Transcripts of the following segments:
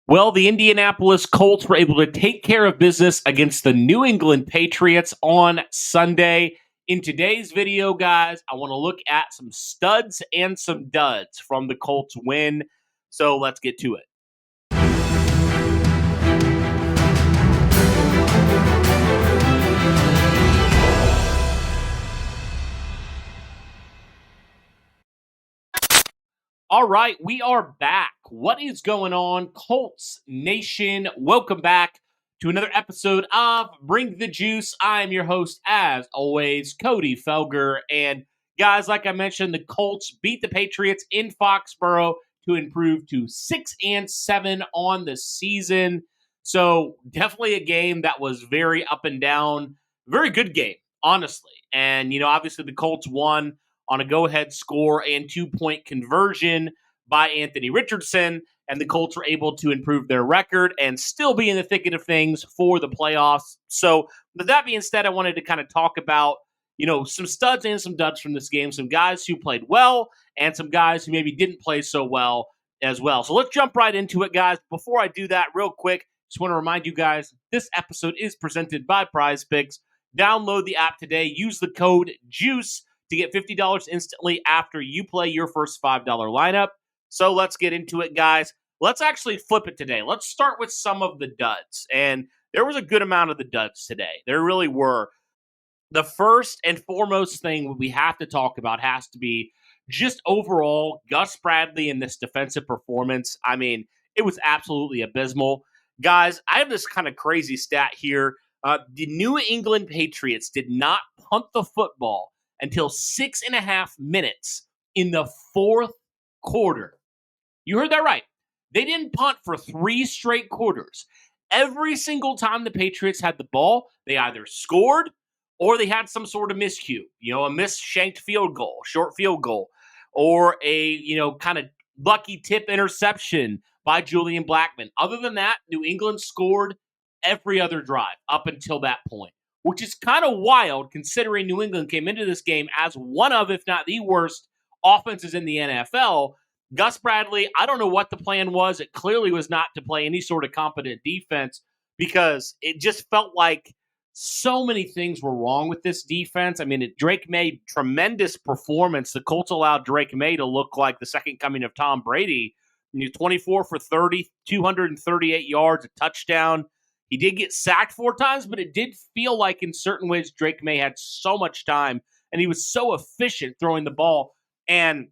Well, the Indianapolis Colts were able to take care of business against the New England Patriots on Sunday. In today's video, guys, I want to look at some studs and some duds from the Colts win. So let's get to it. All right, we are back. What is going on, Colts Nation? Welcome back to another episode of Bring the Juice. I am your host, as always, Cody Felger. And guys, like I mentioned, the Colts beat the Patriots in Foxborough to improve to 6-7 on the season. So definitely a game that was very up and down. Very good game, honestly. And, obviously the Colts won on a go-ahead score and 2-point conversion by Anthony Richardson, and the Colts were able to improve their record and still be in the thicket of things for the playoffs. So with that being said, I wanted to kind of talk about, some studs and some duds from this game, some guys who played well and some guys who maybe didn't play so well as well. So let's jump right into it, guys. Before I do that, real quick, just want to remind you guys, this episode is presented by Prize Picks. Download the app today. Use the code JUICE to get $50 instantly after you play your first $5 lineup. So let's get into it, guys. Let's actually flip it today. Let's start with some of the duds. And there was a good amount of the duds today. There really were. The first and foremost thing we have to talk about has to be just overall Gus Bradley in this defensive performance. I mean, it was absolutely abysmal. Guys, I have this kind of crazy stat here. The New England Patriots did not punt the football until 6.5 minutes in the fourth quarter. You heard that right. They didn't punt for 3 straight quarters. Every single time the Patriots had the ball, they either scored or they had some sort of miscue, a misshanked field goal, short field goal, or a, kind of lucky tip interception by Julian Blackmon. Other than that, New England scored every other drive up until that point, which is kind of wild considering New England came into this game as one of, if not the worst, offenses in the NFL. Gus Bradley, I don't know what the plan was. It clearly was not to play any sort of competent defense because it just felt like so many things were wrong with this defense. I mean, Drake May, tremendous performance. The Colts allowed Drake May to look like the second coming of Tom Brady. 24 for 30, 238 yards, a touchdown. He did get sacked 4 times, but it did feel like in certain ways Drake May had so much time, and he was so efficient throwing the ball. And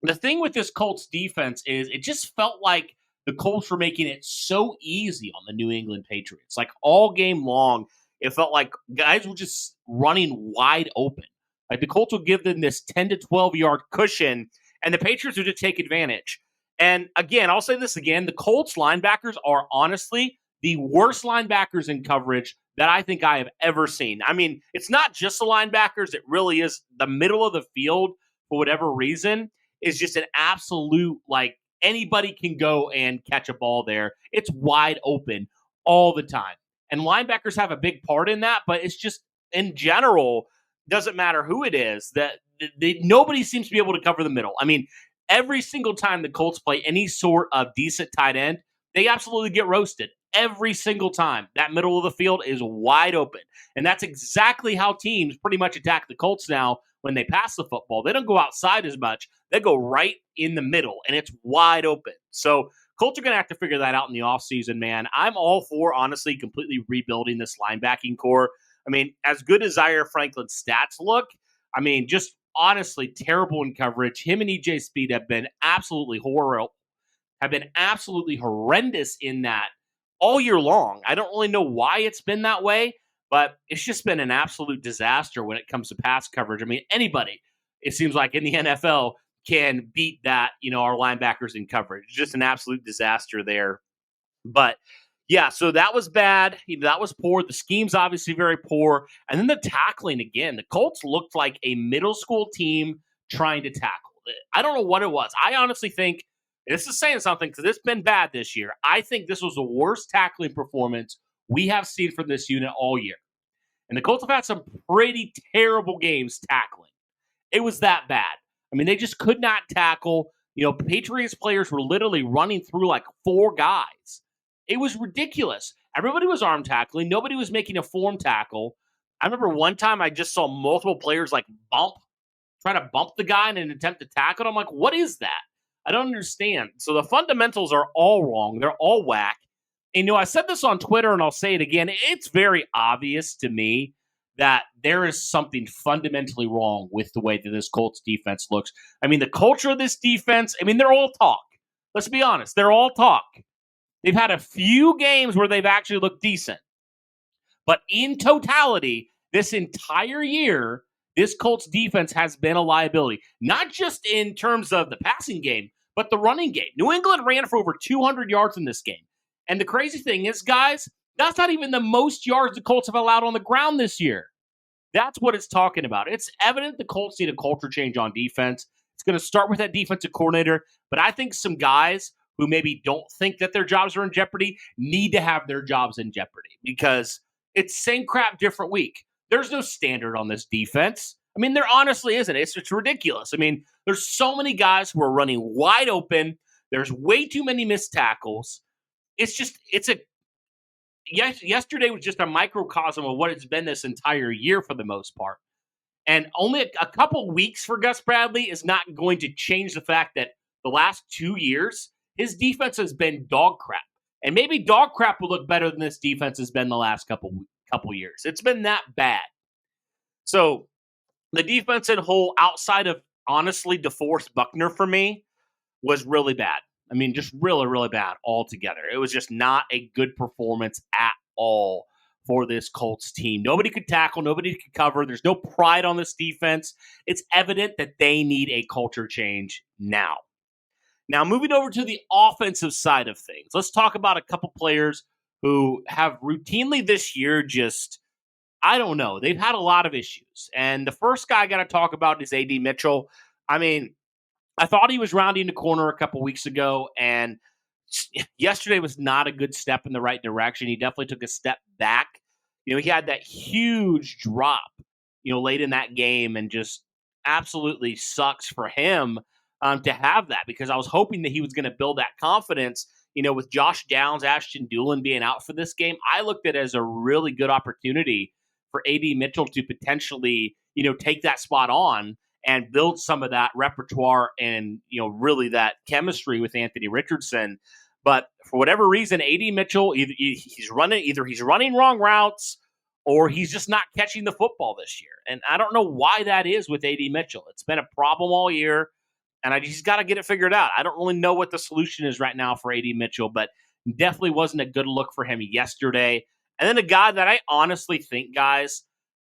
the thing with this Colts defense is it just felt like the Colts were making it so easy on the New England Patriots. Like all game long, it felt like guys were just running wide open. Like the Colts would give them this 10 to 12-yard cushion, and the Patriots would just take advantage. And again, I'll say this again, the Colts linebackers are honestly the worst linebackers in coverage that I think I have ever seen. I mean, it's not just the linebackers. It really is the middle of the field, for whatever reason, is just an absolute, like, anybody can go and catch a ball there. It's wide open all the time. And linebackers have a big part in that, but it's just, in general, doesn't matter who it is, that nobody seems to be able to cover the middle. I mean, every single time the Colts play any sort of decent tight end, they absolutely get roasted. Every single time. That middle of the field is wide open. And that's exactly how teams pretty much attack the Colts now when they pass the football. They don't go outside as much. They go right in the middle, and it's wide open. So Colts are going to have to figure that out in the offseason, man. I'm all for, honestly, completely rebuilding this linebacking core. I mean, as good as Zaire Franklin's stats look, I mean, just honestly terrible in coverage. Him and EJ Speed have been absolutely horrendous in that all year long. I don't really know why it's been that way, but it's just been an absolute disaster when it comes to pass coverage. I mean, anybody, it seems like in the NFL, can beat that, our linebackers in coverage. It's just an absolute disaster there. But yeah, so that was bad. That was poor. The scheme's obviously very poor. And then the tackling again. The Colts looked like a middle school team trying to tackle. I don't know what it was. I honestly think, this is saying something because it's been bad this year. I think this was the worst tackling performance we have seen from this unit all year. And the Colts have had some pretty terrible games tackling. It was that bad. I mean, they just could not tackle. Patriots players were literally running through like 4 guys. It was ridiculous. Everybody was arm tackling. Nobody was making a form tackle. I remember one time I just saw multiple players like try to bump the guy in an attempt to tackle. I'm like, what is that? I don't understand. So the fundamentals are all wrong. They're all whack. And, I said this on Twitter and I'll say it again. It's very obvious to me that there is something fundamentally wrong with the way that this Colts defense looks. I mean, the culture of this defense, they're all talk. Let's be honest. They're all talk. They've had a few games where they've actually looked decent. But in totality, this entire year, this Colts defense has been a liability, not just in terms of the passing game, but the running game. New England ran for over 200 yards in this game. And the crazy thing is, guys, that's not even the most yards the Colts have allowed on the ground this year. That's what it's talking about. It's evident the Colts need a culture change on defense. It's going to start with that defensive coordinator, but I think some guys who maybe don't think that their jobs are in jeopardy need to have their jobs in jeopardy because it's same crap, different week. There's no standard on this defense. There honestly isn't. It's ridiculous. There's so many guys who are running wide open. There's way too many missed tackles. Yesterday was just a microcosm of what it's been this entire year for the most part. And only a couple weeks for Gus Bradley is not going to change the fact that the last 2 years, his defense has been dog crap. And maybe dog crap will look better than this defense has been the last couple years. It's been that bad. So the defense in whole, outside of, honestly, DeForest Buckner for me, was really bad. Just really, really bad altogether. It was just not a good performance at all for this Colts team. Nobody could tackle. Nobody could cover. There's no pride on this defense. It's evident that they need a culture change now. Now, moving over to the offensive side of things, let's talk about a couple players who have routinely this year I don't know. They've had a lot of issues. And the first guy I got to talk about is A.D. Mitchell. I thought he was rounding the corner a couple weeks ago, and yesterday was not a good step in the right direction. He definitely took a step back. He had that huge drop, late in that game, and just absolutely sucks for him to have that because I was hoping that he was going to build that confidence. With Josh Downs, Ashton Dulin being out for this game, I looked at it as a really good opportunity for A.D. Mitchell to potentially, take that spot on and build some of that repertoire and, really that chemistry with Anthony Richardson. But for whatever reason, A.D. Mitchell, either he's running wrong routes or he's just not catching the football this year. And I don't know why that is with A.D. Mitchell. It's been a problem all year, and he's got to get it figured out. I don't really know what the solution is right now for A.D. Mitchell, but definitely wasn't a good look for him yesterday. And then a guy that I honestly think, guys,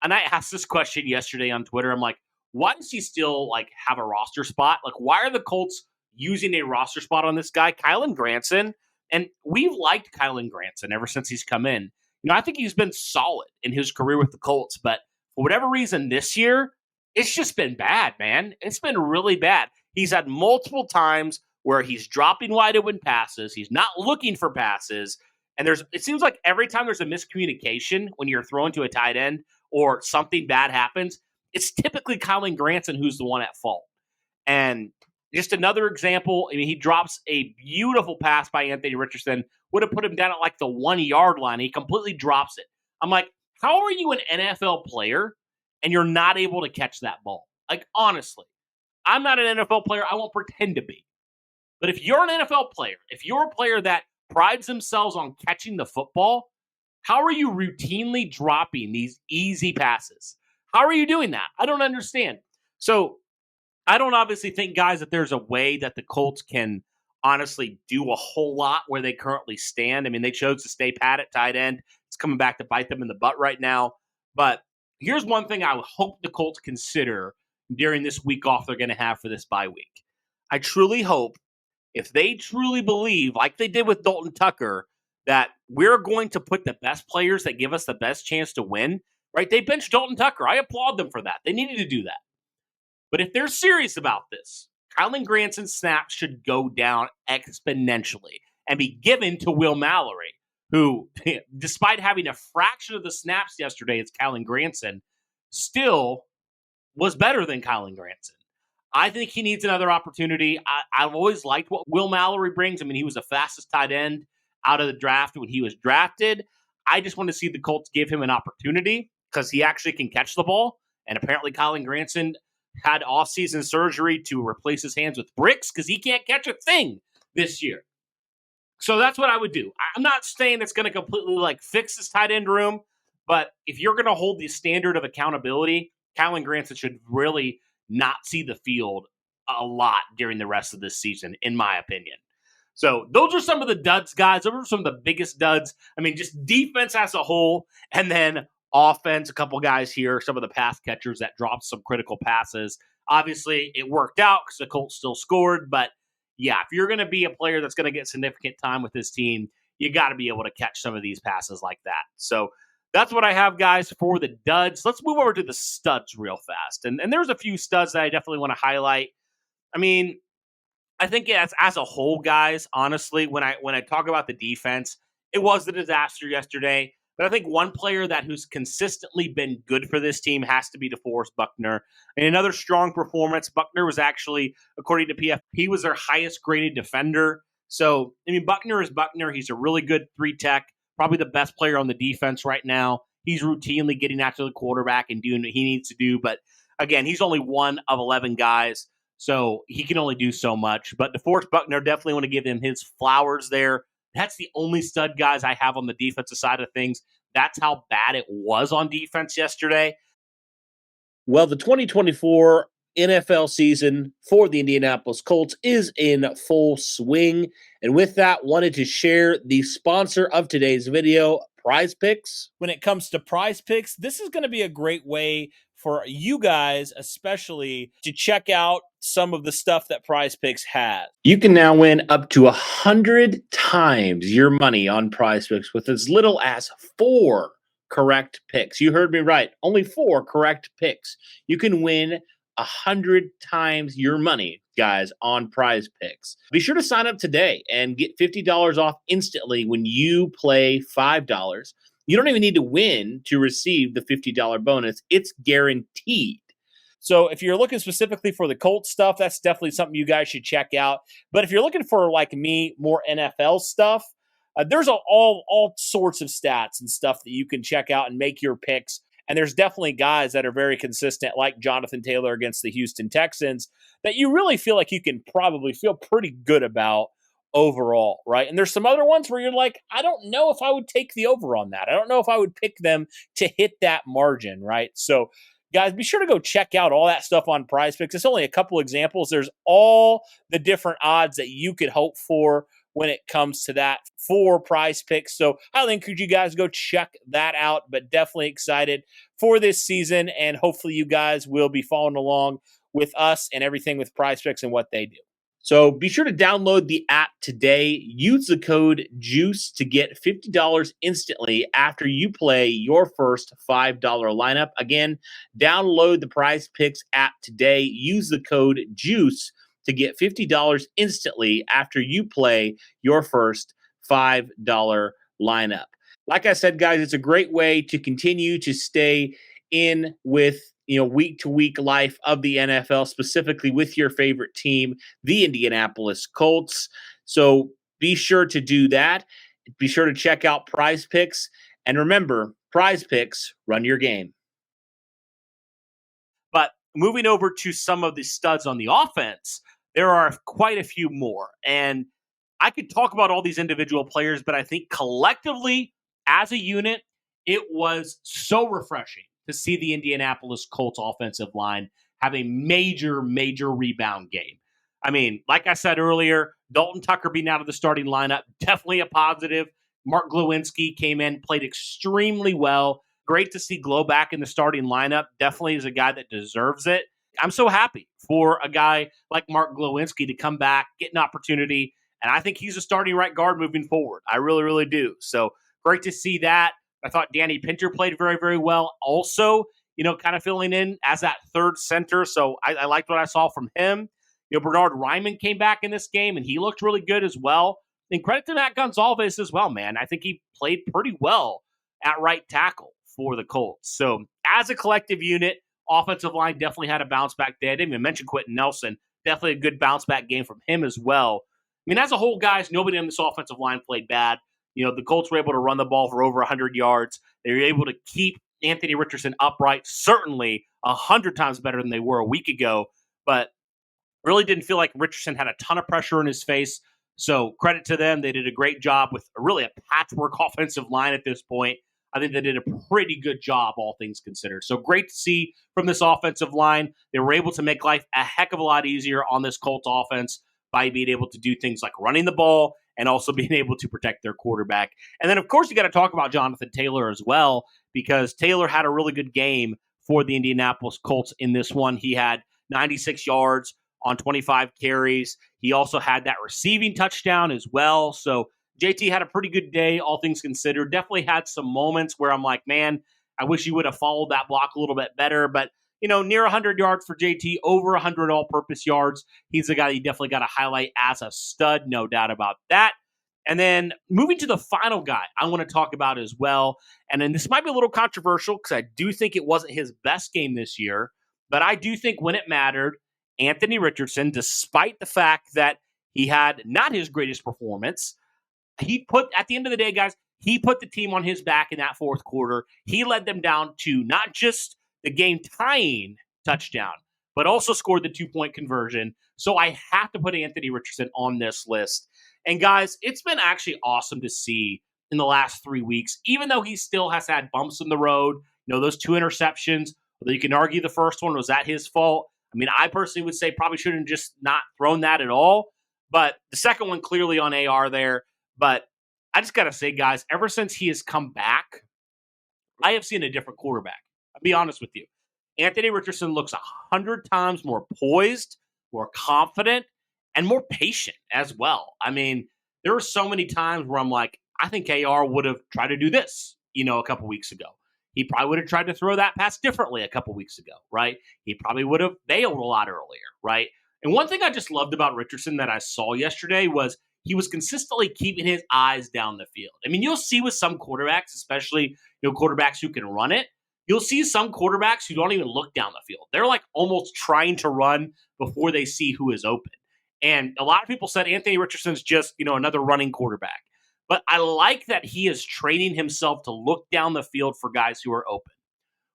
and I asked this question yesterday on Twitter, I'm like, why does he still have a roster spot? Why are the Colts using a roster spot on this guy, Kylen Granson? And we've liked Kylen Granson ever since he's come in. I think he's been solid in his career with the Colts, but for whatever reason this year, it's just been bad, man. It's been really bad. He's had multiple times where he's dropping wide open passes. He's not looking for passes. And it seems like every time there's a miscommunication when you're thrown to a tight end or something bad happens, it's typically Kylen Granson who's the one at fault. And just another example, he drops a beautiful pass by Anthony Richardson, would have put him down at the 1 yard line. He completely drops it. I'm like, how are you an NFL player and you're not able to catch that ball? Honestly, I'm not an NFL player. I won't pretend to be. But if you're an NFL player, if you're a player that prides themselves on catching the football, how are you routinely dropping these easy passes? How are you doing that? I don't understand. So I don't obviously think, guys, that there's a way that the Colts can honestly do a whole lot where they currently stand. They chose to stay pat at tight end. It's coming back to bite them in the butt right now. But here's one thing I would hope the Colts consider during this week off they're going to have for this bye week. I truly hope, if they truly believe, like they did with Dalton Tucker, that we're going to put the best players that give us the best chance to win, right? They benched Dalton Tucker. I applaud them for that. They needed to do that. But if they're serious about this, Kylen Granson's snaps should go down exponentially and be given to Will Mallory, who, despite having a fraction of the snaps yesterday as Kylen Granson, still was better than Kylen Granson. I think he needs another opportunity. I've always liked what Will Mallory brings. He was the fastest tight end out of the draft when he was drafted. I just want to see the Colts give him an opportunity because he actually can catch the ball. And apparently Kylen Granson had off-season surgery to replace his hands with bricks because he can't catch a thing this year. So that's what I would do. I'm not saying it's going to completely fix this tight end room, but if you're going to hold the standard of accountability, Kylen Granson should really not see the field a lot during the rest of this season, in my opinion. So those are some of the duds, guys. Those are some of the biggest duds. I mean, just defense as a whole, and then offense, a couple guys here, some of the pass catchers that dropped some critical passes. Obviously, it worked out because the Colts still scored, but yeah, if you're going to be a player that's going to get significant time with this team, you got to be able to catch some of these passes like that. So that's what I have, guys, for the duds. Let's move over to the studs real fast. And there's a few studs that I definitely want to highlight. I mean, I think as a whole, guys, honestly, when I talk about the defense, it was a disaster yesterday. But I think one player who's consistently been good for this team has to be DeForest Buckner. And another strong performance. Buckner was actually, according to PFF, he was their highest graded defender. So, I mean, Buckner is Buckner. He's a really good 3-tech, probably the best player on the defense right now. He's routinely getting after the quarterback and doing what he needs to do. But again, he's only one of 11 guys, so he can only do so much. But DeForest Buckner, definitely want to give him his flowers there. That's the only stud guys I have on the defensive side of things. That's how bad it was on defense yesterday. Well, the 2024 NFL season for the Indianapolis Colts is in full swing. And with that, wanted to share the sponsor of today's video, Prize Picks. When it comes to Prize Picks, this is going to be a great way for you guys, especially, to check out some of the stuff that Prize Picks has. You can now win up to 100 times your money on Prize Picks with as little as 4 correct picks. You heard me right. Only 4 correct picks. You can win 100 times your money, guys, on Prize Picks. Be sure to sign up today and get $50 off instantly when you play $5. You don't even need to win to receive the $50 bonus. It's guaranteed. So if you're looking specifically for the Colts stuff, that's definitely something you guys should check out. But if you're looking for, like me, more NFL stuff, there's all sorts of stats and stuff that you can check out and make your picks. And there's definitely guys that are very consistent, like Jonathan Taylor against the Houston Texans, that you really feel like you can probably feel pretty good about overall, right? And there's some other ones where you're like, I don't know if I would take the over on that. I don't know if I would pick them to hit that margin, right? So, guys, be sure to go check out all that stuff on Prize Picks. It's only a couple examples. There's all the different odds that you could hope for when it comes to that for Prize Picks. So I highly encourage you guys to go check that out, but definitely excited for this season, and hopefully you guys will be following along with us and everything with Prize Picks and what they do. So be sure to download the app today. Use the code JUICE to get $50 instantly after you play your first $5 lineup. Again, download the Prize Picks app today. Use the code JUICE to get $50 instantly after you play your first $5 lineup. Like I said, guys, it's a great way to continue to stay in with week-to-week life of the NFL, specifically with your favorite team, the Indianapolis Colts. So be sure to do that. Be sure to check out Prize Picks. And remember, Prize Picks, run your game. But moving over to some of the studs on the offense, there are quite a few more. And I could talk about all these individual players, but I think collectively, as a unit, it was so refreshing to see the Indianapolis Colts offensive line have a major, major rebound game. I mean, like I said earlier, Dalton Tucker being out of the starting lineup, definitely a positive. Mark Glowinski came in, played extremely well. Great to see Glow back in the starting lineup. Definitely is a guy that deserves it. I'm so happy for a guy like Mark Glowinski to come back, get an opportunity, and I think he's a starting right guard moving forward. I really, really do. So great to see that. I thought Danny Pinter played very, very well. Also, kind of filling in as that third center. So I liked what I saw from him. Bernard Ryman came back in this game, and he looked really good as well. And credit to Matt Gonzalez as well, man. I think he played pretty well at right tackle for the Colts. So as a collective unit, offensive line definitely had a bounce back day. I didn't even mention Quentin Nelson. Definitely a good bounce back game from him as well. I mean, as a whole, guys, nobody on this offensive line played bad. The Colts were able to run the ball for over 100 yards. They were able to keep Anthony Richardson upright, certainly 100 times better than they were a week ago, but really didn't feel like Richardson had a ton of pressure in his face. So credit to them. They did a great job with really a patchwork offensive line at this point. I think they did a pretty good job, all things considered. So great to see from this offensive line. They were able to make life a heck of a lot easier on this Colts offense by being able to do things like running the ball and also being able to protect their quarterback. And then, of course, you got to talk about Jonathan Taylor as well, because Taylor had a really good game for the Indianapolis Colts in this one. He had 96 yards on 25 carries. He also had that receiving touchdown as well. So JT had a pretty good day, all things considered. Definitely had some moments where I'm like, man, I wish he would have followed that block a little bit better. But, near 100 yards for JT, over 100 all-purpose yards. He's a guy you definitely got to highlight as a stud, no doubt about that. And then moving to the final guy I want to talk about as well. And then this might be a little controversial because I do think it wasn't his best game this year. But I do think when it mattered, Anthony Richardson, despite the fact that he had not his greatest performance, at the end of the day, guys, he put the team on his back in that fourth quarter. He led them down to not just the game-tying touchdown, but also scored the 2-point conversion. So I have to put Anthony Richardson on this list. And guys, it's been actually awesome to see in the last 3 weeks, even though he still has had bumps in the road, those 2 interceptions, although you can argue the first one was that his fault. I mean, I personally would say probably shouldn't just not thrown that at all. But the second one clearly on AR there. But I just got to say, guys, ever since he has come back, I have seen a different quarterback. I'll be honest with you. Anthony Richardson looks 100 times more poised, more confident, and more patient as well. I mean, there are so many times where I'm like, I think AR would have tried to do this, a couple weeks ago. He probably would have tried to throw that pass differently a couple weeks ago, right? He probably would have bailed a lot earlier, right? And one thing I just loved about Richardson that I saw yesterday was he was consistently keeping his eyes down the field. I mean, you'll see with some quarterbacks, especially quarterbacks who can run it, you'll see some quarterbacks who don't even look down the field. They're like almost trying to run before they see who is open. And a lot of people said Anthony Richardson's just, another running quarterback. But I like that he is training himself to look down the field for guys who are open.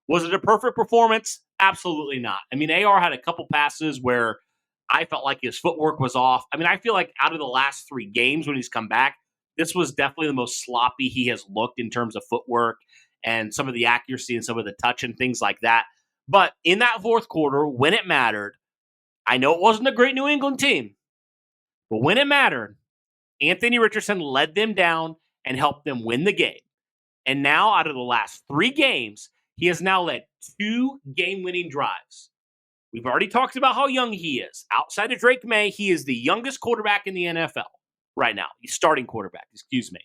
Was it a perfect performance? Absolutely not. I mean, AR had a couple passes where I felt like his footwork was off. I mean, I feel like out of the last 3 games when he's come back, this was definitely the most sloppy he has looked in terms of footwork and some of the accuracy and some of the touch and things like that. But in that fourth quarter, when it mattered, I know it wasn't a great New England team, but when it mattered, Anthony Richardson led them down and helped them win the game. And now, out of the last 3 games, he has now led 2 game-winning drives. We've already talked about how young he is. Outside of Drake May, he is the youngest quarterback in the NFL right now. He's starting quarterback, excuse me.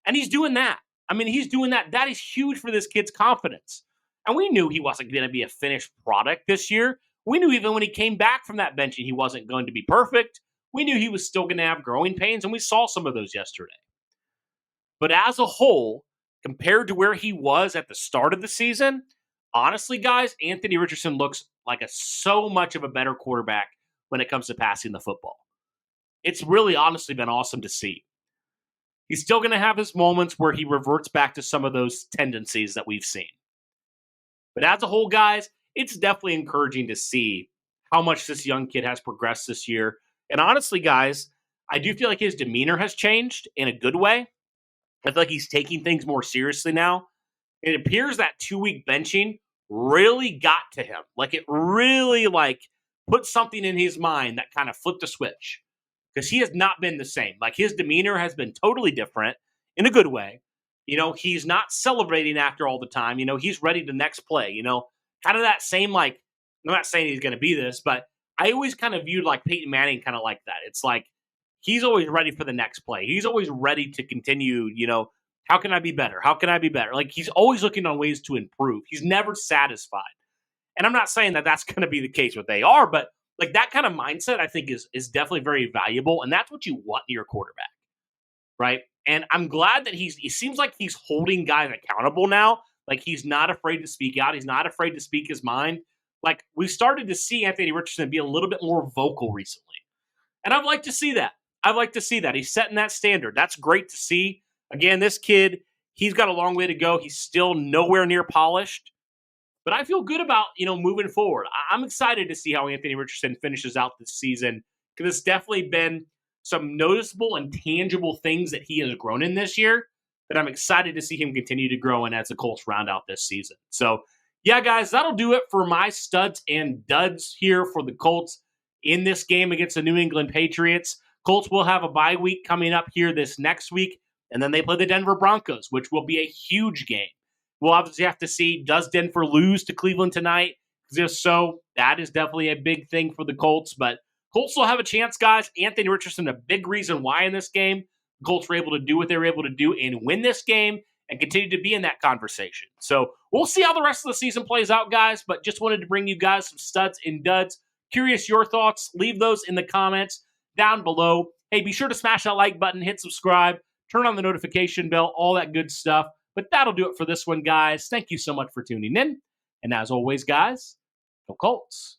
And he's doing that. I mean, he's doing that. That is huge for this kid's confidence. And we knew he wasn't going to be a finished product this year. We knew even when he came back from that bench, he wasn't going to be perfect. We knew he was still going to have growing pains, and we saw some of those yesterday. But as a whole, compared to where he was at the start of the season, honestly, guys, Anthony Richardson looks like so much of a better quarterback when it comes to passing the football. It's really honestly been awesome to see. He's still going to have his moments where he reverts back to some of those tendencies that we've seen. But as a whole, guys, it's definitely encouraging to see how much this young kid has progressed this year. And honestly, guys, I do feel like his demeanor has changed in a good way. I feel like he's taking things more seriously now. It appears that 2-week benching really got to him. Like it really put something in his mind that kind of flipped a switch. Because he has not been the same. Like his demeanor has been totally different in a good way. He's not celebrating after all the time. He's ready to next play. Kind of that same I'm not saying he's going to be this, but I always kind of viewed like Peyton Manning kind of like that. It's like he's always ready for the next play. He's always ready to continue, how can I be better? How can I be better? Like he's always looking on ways to improve. He's never satisfied. And I'm not saying that that's going to be the case with AR, but like that kind of mindset I think is definitely very valuable. And that's what you want in your quarterback, right? And I'm glad that it seems like he's holding guys accountable now. Like he's not afraid to speak out. He's not afraid to speak his mind. Like we started to see Anthony Richardson be a little bit more vocal recently. And I'd like to see that. I'd like to see that. He's setting that standard. That's great to see. Again, this kid, he's got a long way to go. He's still nowhere near polished. But I feel good about, moving forward. I'm excited to see how Anthony Richardson finishes out this season because it's definitely been some noticeable and tangible things that he has grown in this year that I'm excited to see him continue to grow in as the Colts round out this season. So, yeah, guys, that'll do it for my studs and duds here for the Colts in this game against the New England Patriots. Colts will have a bye week coming up here this next week, and then they play the Denver Broncos, which will be a huge game. We'll obviously have to see, does Denver lose to Cleveland tonight? Because if so, that is definitely a big thing for the Colts. But Colts will have a chance, guys. Anthony Richardson, a big reason why in this game, the Colts were able to do what they were able to do and win this game and continue to be in that conversation. So we'll see how the rest of the season plays out, guys. But just wanted to bring you guys some studs and duds. Curious your thoughts. Leave those in the comments down below. Hey, be sure to smash that like button, hit subscribe, turn on the notification bell, all that good stuff. But that'll do it for this one, guys. Thank you so much for tuning in. And as always, guys, go Colts.